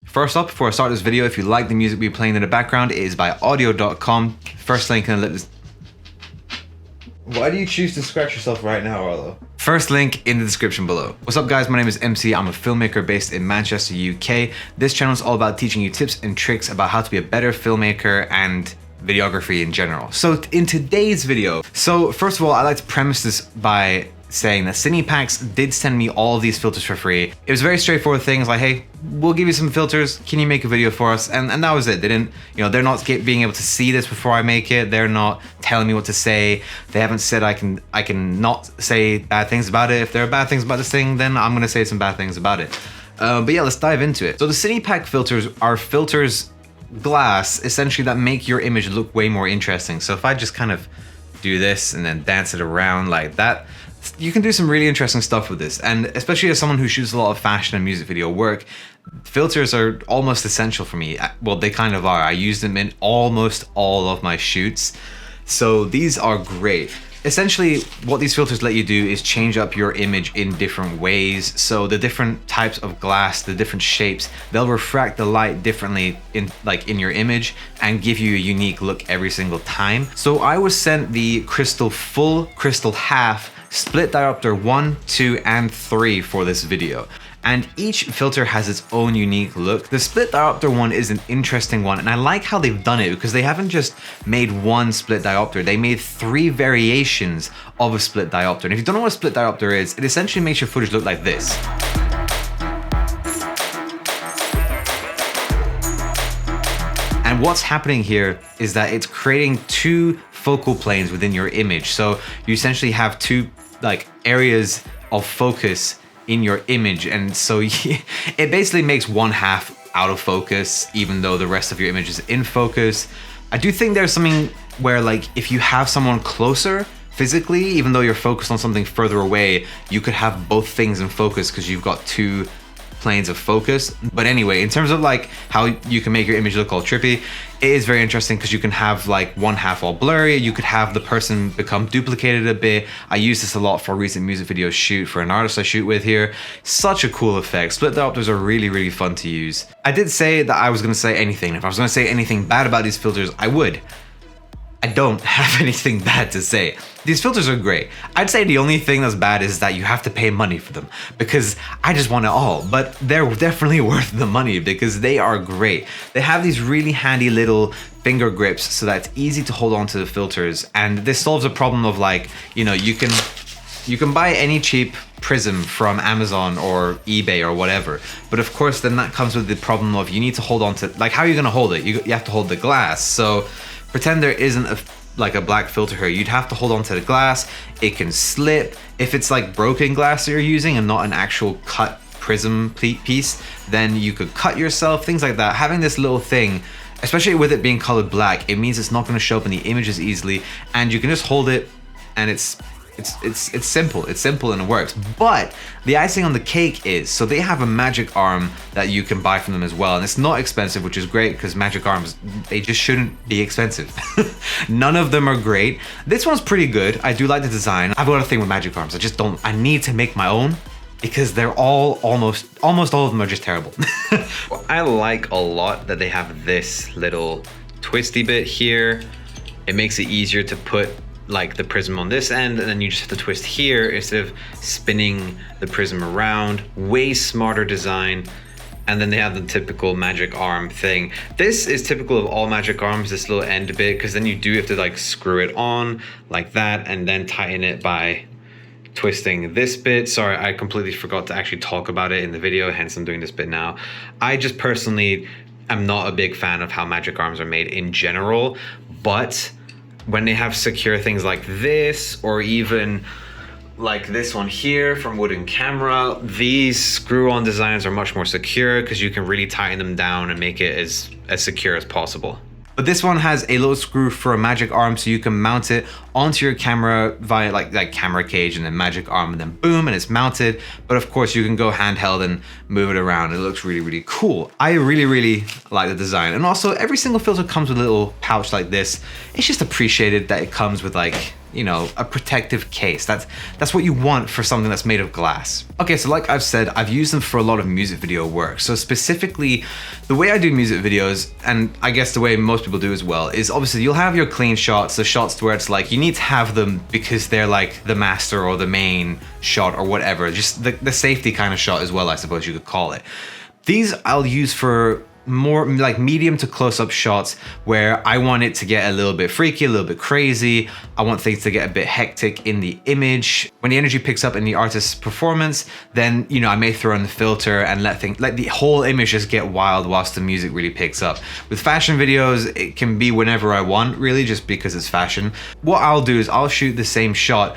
First up, before I start this video, if you like the music we're playing in the background, it is by audio.com. First link in the... Why do you choose to scratch yourself right now, Arlo? First link in the description below. What's up guys, my name is MC, I'm a filmmaker based in Manchester, UK. This channel is all about teaching you tips and tricks about how to be a better filmmaker and videography in general. So in today's video, first of all, I like to premise this by saying that CinePacks did send me all of these filters for free. It was very straightforward things like, hey, we'll give you some filters, can you make a video for us? And that was it. They didn't, they're not being able to see this before I make it. They're not telling me what to say. They haven't said I can not say bad things about it. If there are bad things about this thing, then I'm gonna say some bad things about it. But yeah, let's dive into it. So the CinePack filters are filters glass, essentially, that make your image look way more interesting. So if I just kind of do this and then dance it around like that, you can do some really interesting stuff with this. And especially as someone who shoots a lot of fashion and music video work, filters are almost essential for me. Well, they kind of are. I use them in almost all of my shoots. So these are great. Essentially, what these filters let you do is change up your image in different ways. So the different types of glass, the different shapes, they'll refract the light differently in your image and give you a unique look every single time. So I was sent the crystal full, crystal half, split diopter 1, 2, and 3 for this video. And each filter has its own unique look. The split diopter one is an interesting one, and I like how they've done it because they haven't just made one split diopter, they made 3 variations of a split diopter. And if you don't know what a split diopter is, it essentially makes your footage look like this. And what's happening here is that it's creating 2 focal planes within your image. So you essentially have 2 areas of focus in your image, and so it basically makes one half out of focus even though the rest of your image is in focus. I do think there's something where if you have someone closer physically, even though you're focused on something further away, you could have both things in focus because you've got 2 planes of focus. But anyway, in terms of how you can make your image look all trippy, it is very interesting because you can have one half all blurry, you could have the person become duplicated a bit. I use this a lot for a recent music video shoot for an artist I shoot with here. Such a cool effect. Split diopters are really, really fun to use. I did say that I was going to say anything. If I was going to say anything bad about these filters, I would. I don't have anything bad to say. These filters are great. I'd say the only thing that's bad is that you have to pay money for them because I just want it all, but they're definitely worth the money because they are great. They have these really handy little finger grips so that it's easy to hold on to the filters, and this solves a problem of you can buy any cheap prism from Amazon or eBay or whatever, but of course then that comes with the problem of you need to hold on to, how are you gonna hold it? You have to hold the glass. So pretend there isn't a black filter here. You'd have to hold on to the glass. It can slip. If it's broken glass that you're using and not an actual cut prism piece, then you could cut yourself, things like that. Having this little thing, especially with it being colored black, it means it's not going to show up in the images easily, and you can just hold it and it's simple. It's simple and it works. But the icing on the cake is, so they have a magic arm that you can buy from them as well, and it's not expensive, which is great because magic arms, they just shouldn't be expensive. None of them are great. This one's pretty good. I do like the design. I've got a thing with magic arms. I need to make my own because they're almost all of them are just terrible. I like a lot that they have this little twisty bit here. It makes it easier to put the prism on this end, and then you just have to twist here instead of spinning the prism around. Way smarter design. And then they have the typical magic arm thing. This is typical of all magic arms, this little end bit, because then you do have to screw it on like that and then tighten it by twisting this bit. Sorry, I completely forgot to actually talk about it in the video, hence I'm doing this bit now. I just personally am not a big fan of how magic arms are made in general, but when they have secure things like this, or even this one here from Wooden Camera, these screw-on designs are much more secure because you can really tighten them down and make it as secure as possible. But this one has a little screw for a magic arm, so you can mount it onto your camera via like camera cage and then magic arm, and then boom, and it's mounted. But of course you can go handheld and move it around. It looks really, really cool. I really, really like the design. And also every single filter comes with a little pouch like this. It's just appreciated that it comes with you know, a protective case. That's what you want for something that's made of glass. Okay, so like I've said, I've used them for a lot of music video work. So specifically, the way I do music videos, and I guess the way most people do as well, is obviously you'll have your clean shots, the shots where it's like you need to have them because they're like the master or the main shot or whatever, just the safety kind of shot as well, I suppose you could call it. These I'll use for more like medium to close-up shots where I want it to get a little bit freaky, a little bit crazy. I want things to get a bit hectic in the image. When the energy picks up in the artist's performance, then, you know, I may throw in the filter and let the whole image just get wild whilst the music really picks up. With fashion videos, it can be whenever I want, really, just because it's fashion. What I'll do is I'll shoot the same shot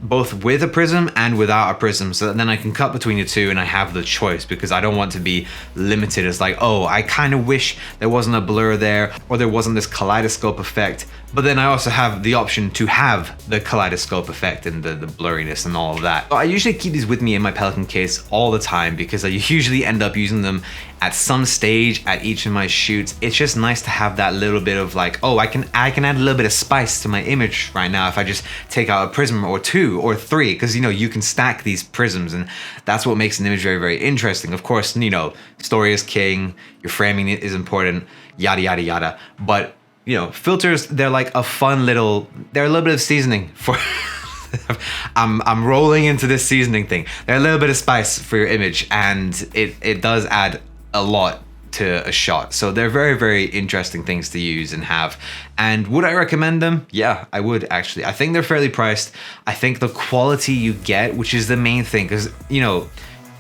both with a prism and without a prism, so that then I can cut between the two and I have the choice, because I don't want to be limited as like, oh, I kind of wish there wasn't a blur there or there wasn't this kaleidoscope effect, but then I also have the option to have the kaleidoscope effect and the blurriness and all of that. So I usually keep these with me in my Pelican case all the time because I usually end up using them at some stage at each of my shoots. It's just nice to have that little bit of like, oh, I can add a little bit of spice to my image right now if I just take out a prism or two or three, because, you know, you can stack these prisms and that's what makes an image very, very interesting. Of course, you know, story is king, your framing is important, yada, yada, yada. But, you know, filters, they're like a fun little, they're a little bit of seasoning for, I'm rolling into this seasoning thing. They're a little bit of spice for your image, and it does add a lot to a shot. So they're very, very interesting things to use and have. And would I recommend them? Yeah, I would actually. I think they're fairly priced. I think the quality you get, which is the main thing, because, you know,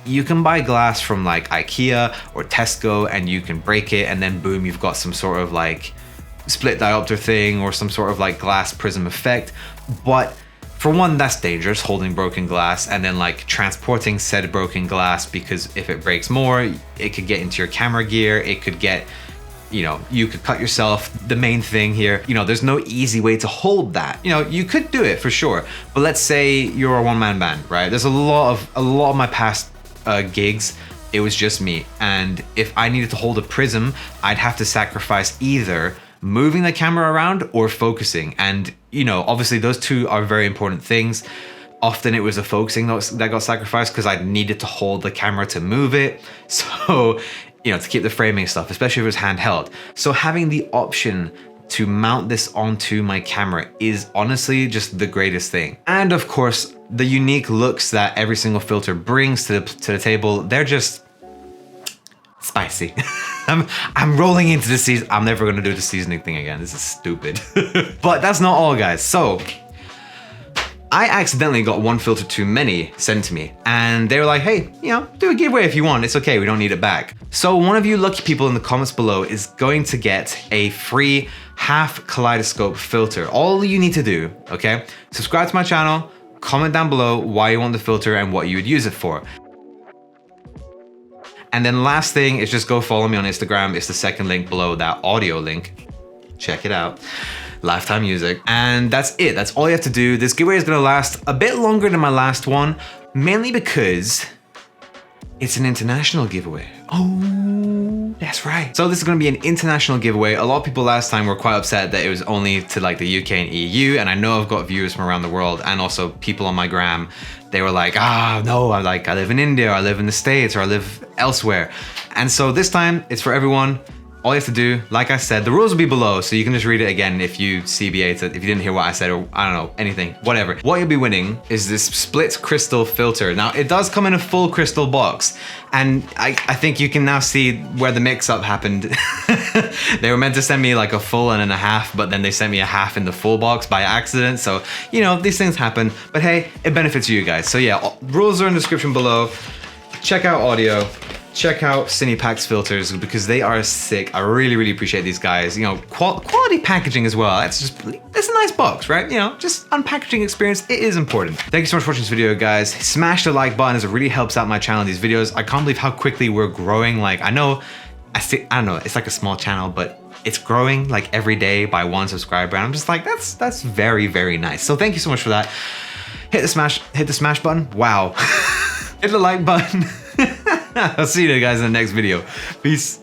you can buy glass from like IKEA or Tesco and you can break it and then boom, you've got some sort of like split diopter thing or some sort of like glass prism effect. But for one, that's dangerous, holding broken glass and then like transporting said broken glass, because if it breaks more, it could get into your camera gear, it could get, you know, you could cut yourself. The main thing here, you know, there's no easy way to hold that. You know, you could do it for sure, but let's say you're a one-man band, right? There's a lot of my past gigs, it was just me. And if I needed to hold a prism, I'd have to sacrifice either moving the camera around or focusing. And, you know, obviously those two are very important things. Often it was the focusing that got sacrificed because I needed to hold the camera to move it. So, you know, to keep the framing stuff, especially if it was handheld. So having the option to mount this onto my camera is honestly just the greatest thing. And of course, the unique looks that every single filter brings to the table, they're just spicy. I'm rolling into the season. I'm never gonna do the seasoning thing again. This is stupid. But that's not all, guys. So I accidentally got one filter too many sent to me, and they were like, hey, you know, do a giveaway if you want. It's okay, we don't need it back. So one of you lucky people in the comments below is going to get a free half kaleidoscope filter. All you need to do, okay, subscribe to my channel, comment down below why you want the filter and what you would use it for. And then last thing is just go follow me on Instagram. It's the second link below that audio link. Check it out. Lifetime Music. And that's it. That's all you have to do. This giveaway is gonna last a bit longer than my last one, mainly because it's an international giveaway. Oh, that's right. So this is gonna be an international giveaway. A lot of people last time were quite upset that it was only to like the UK and EU. And I know I've got viewers from around the world and also people on my gram. They were like, no, I live in India, or I live in the States, or I live elsewhere. And so this time it's for everyone. All you have to do, like I said, the rules will be below, so you can just read it again if you CBA'd it, if you didn't hear what I said, or I don't know, anything, whatever. What you'll be winning is this split crystal filter. Now, it does come in a full crystal box, and I think you can now see where the mix-up happened. They were meant to send me like a full and a half, but then they sent me a half in the full box by accident, so, you know, these things happen, but hey, it benefits you guys. So yeah, rules are in the description below. Check out audio. Check out CinePacks Filters because they are sick. I really, really appreciate these guys. You know, quality packaging as well. It's a nice box, right? You know, just unpackaging experience, it is important. Thank you so much for watching this video, guys. Smash the like button as it really helps out my channel in these videos. I can't believe how quickly we're growing. Like, I don't know, it's like a small channel, but it's growing like every day by 1 subscriber. And I'm just like, that's very, very nice. So thank you so much for that. Hit the smash button. Wow. Hit the like button. I'll see you guys in the next video. Peace.